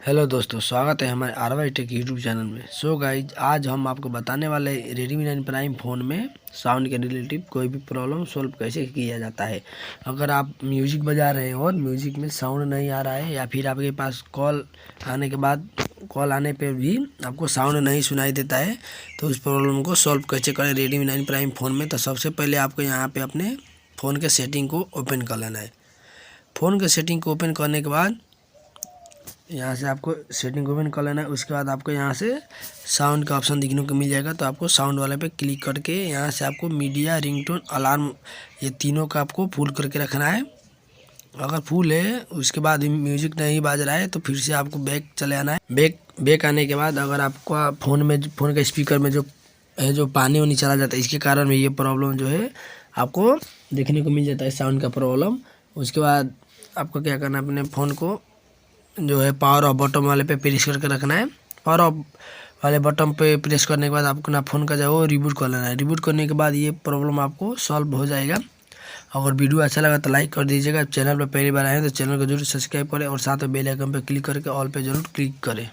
Hello दोस्तों, स्वागत है हमारे आरवाई टेक यूट्यूब चैनल में। सो गाइज, आज हम आपको बताने वाले रेडमी 9 प्राइम फ़ोन में साउंड के रिलेटिव कोई भी प्रॉब्लम सॉल्व कैसे किया जाता है। अगर आप म्यूजिक बजा रहे हो और म्यूजिक में साउंड नहीं आ रहा है, या फिर आपके पास कॉल आने के बाद कॉल आने पे भी आपको साउंड नहीं सुनाई देता है, तो उस प्रॉब्लम को सॉल्व कैसे करें रेडमी 9 प्राइम फ़ोन में। तो सबसे पहले आपको यहाँ पर अपने फ़ोन के सेटिंग को ओपन कर लेना है। फ़ोन के सेटिंग को ओपन करने के बाद यहाँ से आपको सेटिंग ओपन कर लेना है। उसके बाद आपको यहाँ से साउंड का ऑप्शन दिखने को मिल जाएगा, तो आपको साउंड वाले पे क्लिक करके यहाँ से आपको मीडिया, रिंगटोन, अलार्म, ये तीनों का आपको फुल करके रखना है। अगर फुल है, उसके बाद म्यूजिक नहीं बाज रहा है, तो फिर से आपको बैक चले आना है। बैक आने के बाद अगर आपका फ़ोन का स्पीकर में जो पानी वानी चला जाता है, इसके कारण भी ये प्रॉब्लम जो है आपको देखने को मिल जाता है, साउंड का प्रॉब्लम। उसके बाद आपको क्या करना है, अपने फ़ोन को जो है पावर ऑफ बटन वाले पे प्रेस करके रखना है। पावर ऑफ वाले बटन पे प्रेस करने के बाद आपको ना फ़ोन का जो है वो रिबूट कर लेना है। रिबूट करने के बाद ये प्रॉब्लम आपको सॉल्व हो जाएगा। अगर वीडियो अच्छा लगा तो लाइक कर दीजिएगा। चैनल पर पहली बार आए तो चैनल को जरूर सब्सक्राइब करें और साथ में बेल आइकन पर क्लिक करके ऑल पे जरूर क्लिक करें।